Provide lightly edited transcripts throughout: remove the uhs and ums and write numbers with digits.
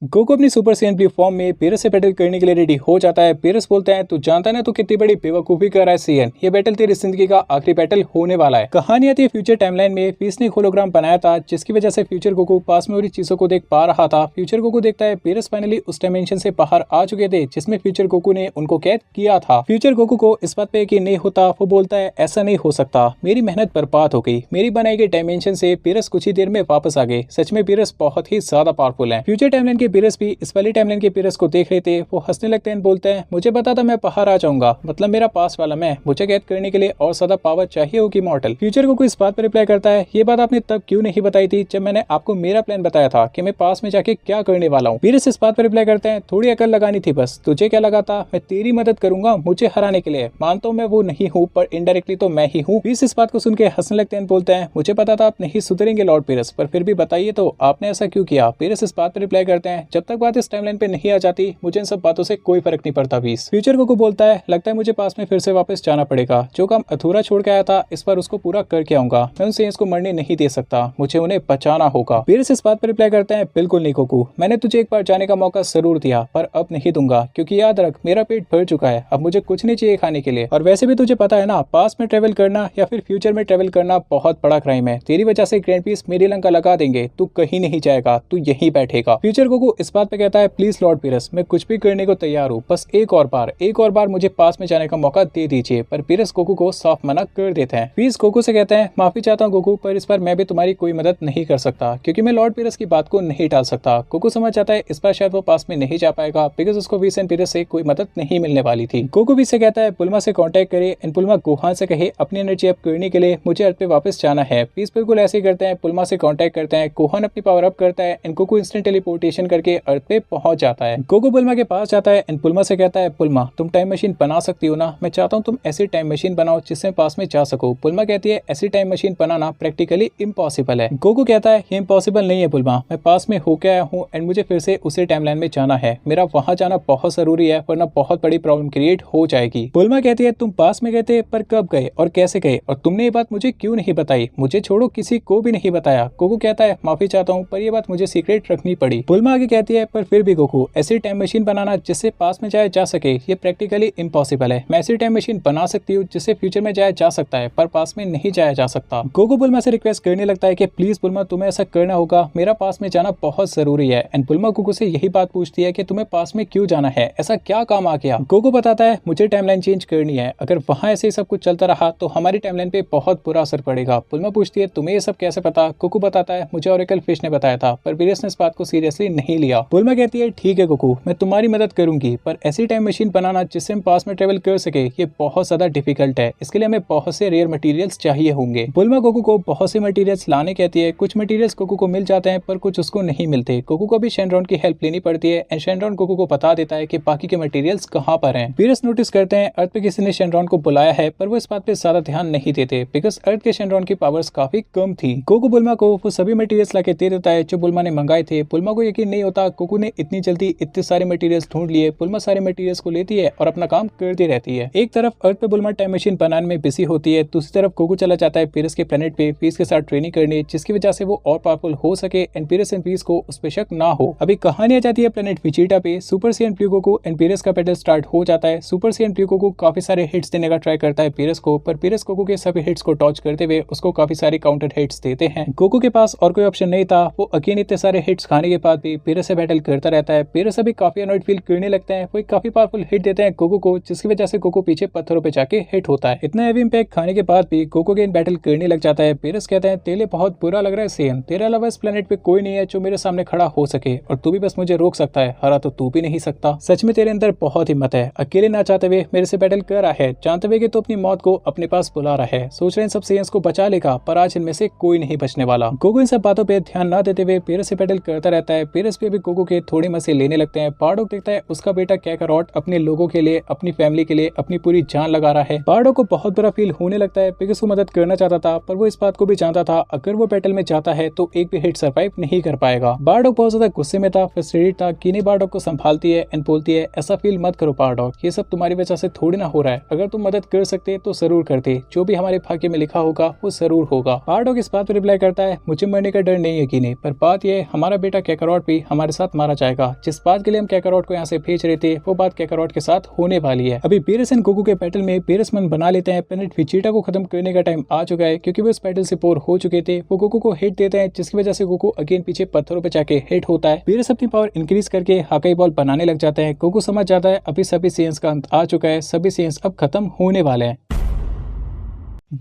Goku अपनी super Saiyan blue form में पेरस से बैटल करने के लिए रेडी हो जाता है। पेरस बोलता है, तू जानता है ना तू कितनी बड़ी बेवकूफी कर रहा है सैयन, ये बैटल तेरी जिंदगी का आखिरी बैटल होने वाला है। कहानी आती है फ्यूचर टाइमलाइन में। फीस ने होलोग्राम बनाया था जिसकी वजह से फ्यूचर गोकू पास में हो रही चीजों को देख पा रहा था। फ्यूचर गोकू देखता है पेरस फाइनली उस डायमेंशन से बाहर आ चुके थे जिसमें फ्यूचर गोकू ने उनको कैद किया था। फ्यूचर गोकू को इस बात पे यकीन नहीं होता। वो बोलता है, ऐसा नहीं हो सकता, मेरी मेहनत बर्बाद हो गई, मेरी बनाई गई डायमेंशन से पेरस कुछ ही देर में वापस आ गए। सच में पेरस बहुत ही ज्यादा पावरफुल है। फ्यूचर टाइमलाइन के पेरस भी इस वाली टाइमलाइन के पेरस को देख रहे थे। वो हंसने लगते हैं, बोलते हैं, मुझे पता था मैं बाहर आ जाऊंगा, मतलब मेरा पास वाला मैं, मुझे कैद करने के लिए और ज्यादा पावर चाहिए होगी मॉर्टल। फ्यूचर को इस बात पर रिप्लाई करता है, ये बात आपने तब क्यों नहीं बताई थी जब मैंने आपको मेरा प्लान बताया था कि मैं पास में जाके क्या करने वाला हूँ। पेरस इस बात पर रिप्लाई करते हैं, थोड़ी अकल लगानी थी बस, तुझे क्या लगा था मैं तेरी मदद करूंगा मुझे हराने के लिए। मानता हूँ मैं वो नहीं हूँ पर इनडायरेक्टली तो मैं ही हूँ। पेरस इस बात को सुन के हंसने लगते हैं, बोलते हैं, मुझे पता था आप नहीं सुधरेंगे लॉर्ड पेरस, पर फिर भी बताइए तो आपने ऐसा क्यों किया। पेरस इस बात पर रिप्लाई करते हैं, जब तक बात इस टाइमलाइन पे नहीं आ जाती मुझे इन सब बातों से कोई फर्क नहीं पड़ता। बीस फ्यूचर को बोलता है, लगता है मुझे पास में फिर से वापस जाना पड़ेगा, जो काम अधूरा छोड़ के आया था इस बार उसको पूरा करके आऊंगा। मैं उनसे इसको मरने नहीं दे सकता, मुझे उन्हें बचाना होगा। पेरस इस बात पर रिप्लाई करते हैं, बिल्कुल नहीं गोकू, मैंने तुझे एक बार जाने का मौका जरूर दिया पर अब नहीं दूंगा, क्योंकि याद रख मेरा पेट भर चुका है, अब मुझे कुछ नहीं चाहिए खाने के लिए। और वैसे भी तुझे पता है ना, पास में ट्रेवल करना या फिर फ्यूचर में ट्रेवल करना बहुत बड़ा क्राइम है। तेरी वजह से ग्रैंड पीस मेरी लंका लगा देंगे, तू कहीं नहीं जाएगा, तू यहीं बैठेगा। फ्यूचर गोकू इस बात पे कहता है, प्लीज लॉर्ड पेरस मैं कुछ भी करने को तैयार हूँ, बस एक और बार मुझे पास में जाने का मौका दे दीजिए। पर पेरस गोकू को साफ मना कर देते हैं। पीस गोकू से कहते हैं, माफी चाहता हूँ गोकू, पर इस बार मैं भी तुम्हारी कोई मदद नहीं कर सकता, क्योंकि मैं लॉर्ड पेरस की बात को नहीं टाल सकता। गोकू समझ जाता है इस बार शायद वो पास में नहीं जा पाएगा, बिकॉज उसको वीस एंड पेरस से कोई मदद नहीं मिलने वाली थी। गोकू भी से कहता है, पुलमा से कांटेक्ट करे एंड पुलमा गोहान से कहे अपनी एनर्जी अप करने के लिए मुझे अर्थ पे वापस जाना है। पीस बिल्कुल ऐसे ही करते हैं, पुलमा से कांटेक्ट करते हैं, गोहान अपनी पावर अप करता है एंड गोकू इंस्टेंट टेलीपोर्टेशन करके अर्थ पे पहुंच जाता है। गोकू पुलमा के पास जाता है एंड पुलमा से कहता है, पुलमा तुम टाइम मशीन बना सकती हो ना, मैं चाहता हूँ तुम ऐसी टाइम मशीन बनाओ जिससे पास में जा सको। पुलमा कहती है, ऐसी टाइम मशीन बनाना प्रैक्टिकली इम्पॉसिबल है। गोकू कहता है, ये इम्पॉसिबल नहीं है पुलमा, मैं पास में होके आया हूँ एंड मुझे फिर से उसी टाइमलाइन में जाना है, मेरा वहां जाना बहुत जरूरी है वरना बहुत बड़ी प्रॉब्लम क्रिएट हो जाएगी। पुलमा कहती है, तुम पास में गए थे पर कब गए और कैसे गए, और तुमने ये बात मुझे क्यों नहीं बताई, मुझे छोड़ो किसी को भी नहीं बताया। गोकू कहता है, माफी चाहता हूँ पर ये बात मुझे सीक्रेट रखनी पड़ी। पुलमा आगे कहती है, पर फिर भी गोकू ऐसी टाइम मशीन बनाना जिससे पास में जाया जा सके ये प्रैक्टिकली इम्पॉसिबल है। मैं ऐसी टाइम मशीन बना सकती हूँ जिससे फ्यूचर में जाया जा सकता है पर पास में नहीं जाया जा सकता। गोकू पुलमा से रिक्वेस्ट करने लगता है कि प्लीज पुलमा तुम्हें ऐसा करना होगा, मेरा पास में जाना बहुत जरूरी है। एंड पुलमा गोकू से यही बात पूछती है कि तुम्हें पास में क्यों जाना है, ऐसा क्या काम आ गया। गोकू बताता है, मुझे टाइमलाइन चेंज करनी है, अगर वहाँ ऐसे ही सब कुछ चलता रहा तो हमारी टाइमलाइन पे बहुत बुरा असर पड़ेगा। पुलमा पूछती है, तुम्हें ये सब कैसे पता। गोकू बताता है, मुझे ऑरेकल फिश ने बताया था, पर पेरस ने इस बात को सीरियसली नहीं लिया। पुलमा कहती है, ठीक है गोकू मैं तुम्हारी मदद करूंगी, पर ऐसी टाइम मशीन बनाना जिससे हम पास में ट्रेवल कर सके ये बहुत ज्यादा डिफिकल्ट है, इसके लिए हमें बहुत से रेयर मटेरियल्स चाहिए होंगे। पुलमा गोकू को बहुत से मटेरियल्स लाने कहती है। कुछ मटेरियल्स गोकू को मिल जाते हैं पर कुछ उसको नहीं मिलते। गोकू को भी शेनरॉन की हेल्प लेनी पड़ती है एंड शेनरॉन गोकू को बता देता है कि बाकी के मटेरियल्स कहाँ पर हैं। पेरस नोटिस करते हैं अर्थ पे किसी ने शेनरॉन को बुलाया है, पर वो इस बात पे ज्यादा ध्यान नहीं देते बिकॉज अर्थ के शेनरॉन की पावर्स काफी कम थी। गोकू बुल्मा को वो सभी मटेरियल्स लाके दे देता है जो बुल्मा ने मंगाए थे। बुल्मा को यकीन नहीं होता गोकू ने इतनी जल्दी इतने सारे मटेरियल्स ढूंढ लिए। बुल्मा सारे मटेरियल्स को लेती है और अपना काम करती रहती है। एक तरफ अर्थ पे बुल्मा टाइम मशीन बनाने में बिजी होती है, दूसरी तरफ गोकू चला जाता है पेरस के प्लेनेट पे पीस के साथ ट्रेनिंग करने, जिसकी वजह से वो और पावरफुल हो सके एंड पेरस एंड पीस को उस पे शक ना हो। अभी कहानी आ जाती है प्लेनेट विजिटा पे। Super Saiyan blue Goku and पेरस का बैटल स्टार्ट हो जाता है। सुपर सैयन ब्लू गोकू काफी सारे हिट्स देने का ट्राई करता है पेरस को, पर पेरस गोकू के सभी हिट्स को डॉज करते हुए उसको काफी सारे काउंटर हिट्स देते हैं। गोकू के पास और कोई ऑप्शन नहीं था, वो अगेन इतने सारे हिट्स खाने के बाद भी पेरस से बैटल करता रहता है। पेरस अभी काफी अनॉयड फील करने लगता है। वो एक काफी पावरफुल हिट देते हैं गोकू को, जिसकी वजह से गोकू पीछे पत्थरों पे जाके हिट होता है। इतना हेवी इंपैक्ट खाने के बाद भी गोकू अगेन बैटल करने लग जाता है। पेरस कहते हैं, तेरे बहुत बुरा लग रहा है सैयन, तेरे अलावा इस प्लेनेट पे कोई नहीं है जो मेरे सामने खड़ा हो सके, और तू भी बस मुझे रोक सकता है, हरा तो तू भी नहीं सकता। सच में तेरे अंदर बहुत हिम्मत है, अकेले ना चाहते हुए मेरे से बैटल कर रहा है, जानते हुए कि तू अपनी मौत को अपने पास बुला रहा है। सोच रहे हैं सब सैयन्स को बचा लेगा, पर आज इनमें से कोई नहीं बचने वाला। गोकू इन सब बातों पे ध्यान ना देते हुए पेरस से बैटल करता रहता है। पेरस भी अभी गोकू के थोड़े मजे लेने लगते हैं। बारडोक देखता है उसका बेटा कैकारॉट अपने लोगों के लिए, अपनी फैमिली के लिए अपनी पूरी जान लगा रहा है। बारडोक को बहुत बुरा फील होने लगता है बिकॉज वो मदद करना चाहता था, पर वो इस बात को भी जानता था अगर वो बैटल में जाता है तो एक भी हिट सर्वाइव नहीं कर पाएगा। बारडोक बहुत ज्यादा गुस्से में था, फ्रस्ट्रेटेड था। कीनी बारडोक को संभालती है एंड बोलती है, ऐसा फील मत करो बारडोक, ये सब तुम्हारी वजह से थोड़ी ना हो रहा है, अगर तुम मदद कर सकते तो जरूर करते, जो भी हमारे भाग्य में लिखा होगा वो जरूर होगा। बारडोक इस बात पर रिप्लाई करता है, मुझे मरने का डर नहीं है कीनी, पर बात यह हमारा बेटा कैकारॉट भी हमारे साथ मारा जाएगा। जिस बात के लिए हम कैकारोट को यहाँ से भेज रहे थे वो बात कैकारोट के साथ होने वाली है। अभी पेरिस एंड गोकू के बैटल में पेरिस मन बना लेते हैं प्लेनेट विजिटा को खत्म करने का टाइम आ चुका है, क्योंकि वो इस बैटल से बोर हो चुके थे। वो गोकू को हिट देते हैं, जिसकी वजह से गोकू अगेन पीछे पत्थरों पे जाके हिट होता है। पेरिस अपनी पावर इंक्रीज करके हाकाई बॉल बनाने लग जाता है। गोकू समझ जाता है अभी सभी सीएंस का अंत आ चुका है, सभी सीएंस अब खत्म होने वाले हैं।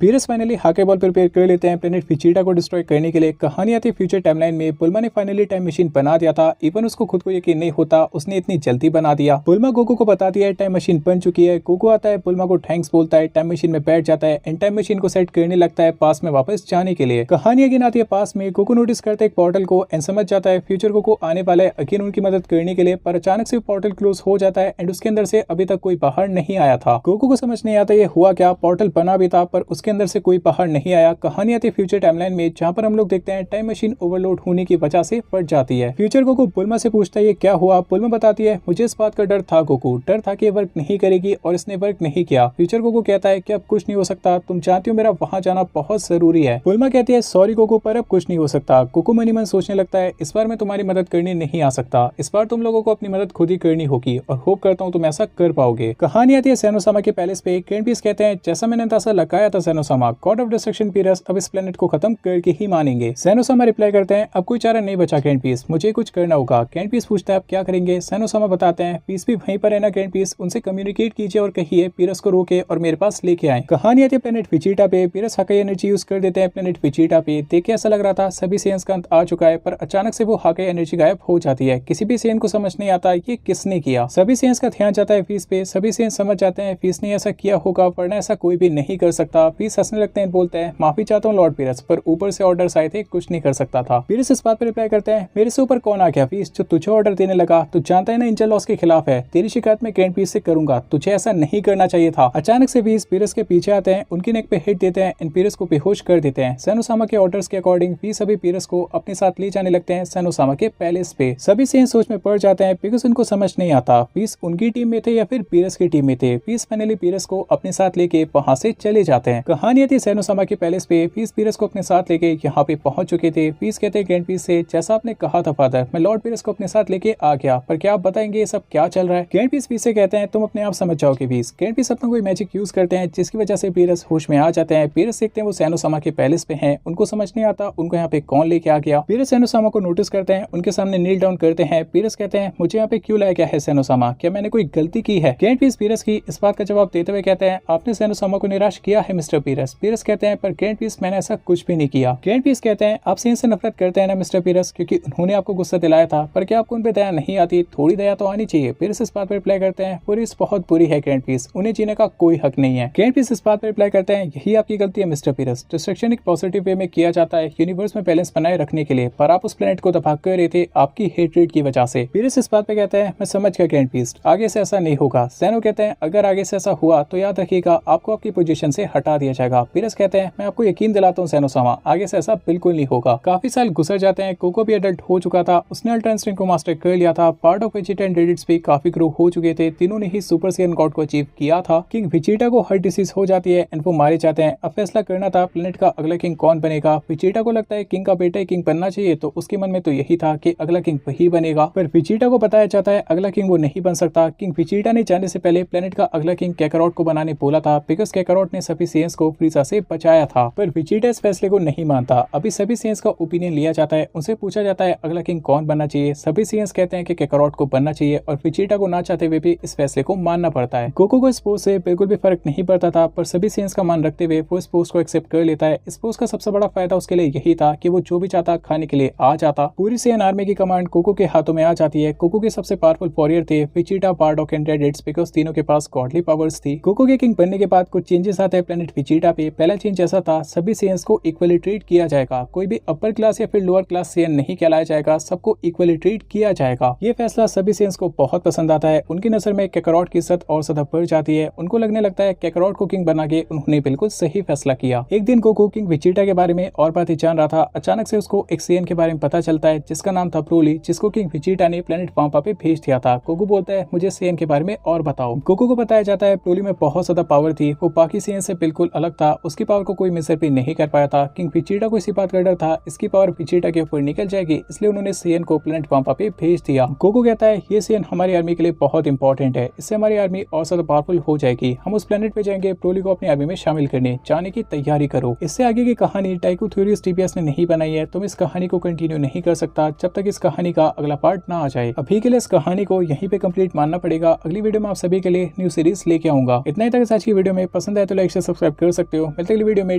पेरिस फाइनली हाके बॉल प्रिपेयर कर लेते हैं प्लेनेट विजिटा को डिस्ट्रॉय करने के लिए। कहानी आती फ्यूचर टाइमलाइन में बुल्मा ने फाइनली टाइम मशीन बना दिया था। इवन उसको खुद को यकीन नहीं होता उसने इतनी जल्दी बना दिया। बुल्मा गोकू को बता दिया है टाइम मशीन बन चुकी है। गोकू आता है, बुल्मा को थैंक्स बोलता है, टाइम मशीन में बैठ जाता है एंड टाइम मशीन को सेट करने लगता है पास में वापस जाने के लिए। कहानी अगेन आती है पास में। गोकू नोटिस करता है एक पोर्टल को एंड समझ जाता है फ्यूचर गोकू आने वाला है अगेन उनकी मदद करने के लिए, पर अचानक से पोर्टल क्लोज हो जाता है एंड उसके अंदर से अभी तक कोई बाहर नहीं आया था। गोकू को समझ नहीं आता ये हुआ क्या, पोर्टल बना भी था पर उसके अंदर से कोई बाहर नहीं आया। कहानी आती है फ्यूचर टाइमलाइन में, जहां पर हम लोग देखते हैं टाइम मशीन ओवरलोड होने की वजह से फट जाती है। फ्यूचर गोकू बुल्मा से पूछता है ये क्या हुआ। बुल्मा बताती है मुझे इस बात का डर था गोकू, डर था कि वर्क नहीं करेगी और इसने वर्क नहीं किया। फ्यूचर गोकू कहता है कि अब कुछ नहीं हो सकता, तुम जानती हो मेरा वहां जाना बहुत जरूरी है। बुल्मा कहती है सॉरी गोकू पर अब कुछ नहीं हो सकता। गोकू मनी मन सोचने लगता है इस बार मैं तुम्हारी मदद करने नहीं आ सकता, इस बार तुम लोगों को अपनी मदद खुद ही करनी होगी और होप करता हूँ तुम ऐसा कर पाओगे। कहानी आती है सेनोसामा के पैलेस पे। ग्रैंड पीस कहते हैं जैसा मैंने अंदाजा लगाया था सेनोसामा, गॉड ऑफ डिस्ट्रक्शन पीरियस अब इस प्लेनेट को खत्म करके ही मानेंगे। सेनोसामा रिप्लाई करते हैं अब कोई चारा नहीं बचा ग्रैंड पीस, मुझे कुछ करना होगा। ग्रैंड पीस पूछता है आप क्या करेंगे। सेनोसामा बताते हैं पीस भी वहीं पर है ना ग्रैंड पीस, उनसे कम्युनिकेट कीजिए और कहिए पीरस को रोके और मेरे पास लेके आए। कहानी आती है प्लेनेट विजिटा पे। पीरस हाकाई एनर्जी यूज कर देते हैं प्लेनेट विजिटा पे। देख के ऐसा लग रहा था सभी सेन्स का अंत आ चुका है, पर अचानक से वो हाकाई एनर्जी गायब हो जाती है। किसी भी सेन को समझ नहीं आता ये किसने किया। सभी सेन्स का ध्यान जाता है फीस पे। सभी सेन्स समझ जाते हैं फीस ने ऐसा किया होगा, वरना ऐसा कोई भी नहीं कर सकता। फीस हंसने लगते हैं, बोलते हैं माफी चाहता हूँ लॉर्ड पीरस, पर ऊपर से ऑर्डर्स आए थे, कुछ नहीं कर सकता था। पीरस इस बात पर रिप्लाई करते हैं मेरे से ऊपर कौन आ गया फीस जो तुझे ऑर्डर देने लगा, तू जानता है ना इंजन लॉस के खिलाफ है, तेरी शिकायत मैं ग्रैंड पीस से करूंगा, तुझे ऐसा नहीं करना चाहिए था। अचानक से फीस पीरस के पीछे आते हैं, उनकी नेक पे हिट देते हैं एंड पीरस को बेहोश कर देते हैं। सेनोसामा के ऑर्डर्स के अकॉर्डिंग फीस अभी पीरस को अपने साथ ले जाने लगते हैं सेनोसामा के पैलेस पे। सभी सेन सोच में पड़ जाते हैं बिकॉज उनको समझ नहीं आता फीस उनकी टीम में थे या फिर पीरस की टीम में थे। फीस फाइनली पीरस को अपने साथ लेके वहां से चले जाते हैं। कहानी आती है सेनोसामा के पैलेस पे। फीस पीरस को अपने साथ लेके यहाँ पे पहुंच चुके थे। फीस कहते हैं ग्रैंड पीस से जैसा आपने कहा था फादर, मैं लॉर्ड पीरस को अपने साथ लेके आ गया, पर क्या आप बताएंगे ये सब क्या चल रहा है। ग्रैंड पीस से कहते हैं तुम अपने आप समझ जाओगे फीस। ग्रैंड पीस अपना कोई मैजिक यूज करते हैं जिसकी वजह से पीरस होश में आ जाते हैं। पीरस देखते हैं वो सेनोसामा के पैलेस पे हैं, उनको समझ नहीं आता उनको यहाँ पे कौन लेके आ गया। पीरस सेनोसामा को नोटिस करते हैं, उनके सामने नील डाउन करते हैं। पीरस कहते हैं मुझे यहाँ पे क्यों लाया गया है सेनोसामा, क्या मैंने कोई गलती की है। ग्रैंड पीस पीरस की इस बात का जवाब देते हुए कहते हैं आपने सेनोसामा को निराश किया है मिस्टर पीरस। पीरस कहते हैं पर ग्रैंड पीस मैंने ऐसा कुछ भी नहीं किया। ग्रैंड पीस कहते हैं आपसे इनसे नफरत करते हैं ना मिस्टर पीरस, क्योंकि उन्होंने आपको गुस्सा दिलाया था, पर क्या आपको उन पे दया नहीं आती, थोड़ी दया तो आनी चाहिए। पीरस इस बात पर रिप्लाई करते हैं पुलिस बहुत बुरी है ग्रैंड पीस, उन्हें जीने का कोई हक नहीं है। ग्रैंड पीस इस बात पर रिप्लाई करते हैं यही आपकी गलती है मिस्टर पीरस। डिस्ट्रक्शन एक पॉजिटिव वे में किया जाता है यूनिवर्स में बैलेंस बनाए रखने के लिए, पर आप उस प्लेनेट को दबा कर रहे थे आपकी हेट्रेड की वजह से। पीरस इस बात पे कहते हैं मैं समझ गया ग्रैंड पीस, आगे से ऐसा नहीं होगा। सैनो कहते हैं अगर आगे से ऐसा हुआ तो याद रखिएगा आपको आपकी पोजीशन से हटा दिया जाएगा। पीरस कहते हैं मैं आपको यकीन दिलाता हूँ सेनोसामा, आगे से ऐसा बिल्कुल नहीं होगा। काफी साल गुजर जाते हैं, कोको भी एडल्ट हो चुका था, उसने अल्ट्रा इंस्टिंक्ट को मास्टर कर लिया था। पार्ट ऑफ वेजिटा एंड रेडिट्स भी काफी ग्रो हो चुके थे, तीनों ने ही सुपर सैयन गॉड को अचीव किया था। किंग वेजिटा को हार्ट डिसीज हो जाती है एंड वो मारे जाते हैं। अब फैसला करना था प्लेनेट का अगला किंग कौन बनेगा। वेजिटा को लगता है किंग का बेटा किंग बनना चाहिए, तो उसके मन में तो यही था कि अगला किंग वही बनेगा, पर वेजिटा को बताया जाता है अगला किंग वो नहीं बन सकता। किंग वेजिटा ने जाने से पहले प्लेनेट का अगला किंग कैकारोट को बनाने बोला था, बिकॉज कैकारोट ने सभी सेयंस को फ्रीजा से बचाया था, पर वेजिटा इस फैसले को नहीं मानता। अभी सभी सेयंस का ओपिनियन लिया जाता है, उनसे पूछा जाता है अगला किंग कौन बनना चाहिए। सभी सेयंस कहते हैं कि कैकारोट को बनना चाहिए और वेजिटा को ना चाहते हुए भी इस फैसले को मानना पड़ता है। गोकू को इस पोस्ट से बिल्कुल भी फर्क नहीं पड़ता था, पर सभी सेयंस का मान रखते हुए वो इस पोस्ट को एक्सेप्ट कर लेता है। इस पोस्ट का सबसे बड़ा फायदा उसके लिए यही था कि वो जो भी चाहता खाने के लिए आ जाता। पूरी सेयन आर्मी की कमांड गोकू के हाथों में आ जाती है। गोकू के सबसे पावरफुल वॉरियर थे वेजिटा, बारडॉक एंड रेडिट्स, बिकॉज तीनों के पास गॉडली पावर्स थी। गोकू के किंग बनने के बाद कुछ चेंजेस आते हैं प्लेनेट वेजिटा पे। पहला चेंज ऐसा था सभी सेयंस को इक्वली ट्रीट किया जाएगा, कोई भी अपर क्लास या फिर लोअर क्लास सेयन नहीं कहलाया जाएगा, सबको इक्वली ट्रीट किया जाएगा। ये फैसला सभी सेयंस को बहुत पसंद आता है। उनकी नजर में कैकारोट की इज्जत और ज्यादा बढ़ जाती है। उनको लगने लगता है कैकारोट को किंग बना के उन्होंने बिल्कुल सही फैसला किया। एक दिन गोकू किंग वेजिटा के बारे में और बातें जान रहा था, अचानक से उसको एक सेयन के बारे में पता चलता है जिसका नाम था ब्रोली, जिसको किंग वेजिटा ने प्लेनेट वाम्पा पे भेज दिया था। गोकू बोलता है मुझे सेयन के बारे में और बताओ। गोकू को बताया जाता है ब्रोली में बहुत ज्यादा पावर थी, वो बाकी सेयन से बिल्कुल अलग था, उसकी पावर को कोई मिसर भी नहीं कर पाया था। किंग विजिटा को इसी बात का डर था इसकी पावर विजिटा के ऊपर निकल जाएगी, इसलिए उन्होंने सीएन को प्लेनेट वाम्पा पे भेज दिया। गोकू कहता है ये सीएन हमारी आर्मी के लिए बहुत इंपॉर्टेंट है, इससे हमारी आर्मी और ज्यादा पावरफुल हो जाएगी। हम उस प्लेनेट पे जाएंगे, ब्रोली को अपनी आर्मी में शामिल करने, जाने की तैयारी करो। इससे आगे की कहानी टाइकू थ्योरीज टीपीएस ने नहीं बनाई है, तुम इस कहानी को कंटिन्यू नहीं कर सकता जब तक इस कहानी का अगला पार्ट ना आ जाए। अभी के लिए इस कहानी को यहीं पे कंप्लीट मानना पड़ेगा। अगली वीडियो में आप सभी के लिए न्यू सीरीज लेके आऊंगा। इतना ही तक आज की वीडियो में पसंद आए तो लाइक से सब्सक्राइब कर सकते हो। मिलते अगली वीडियो में।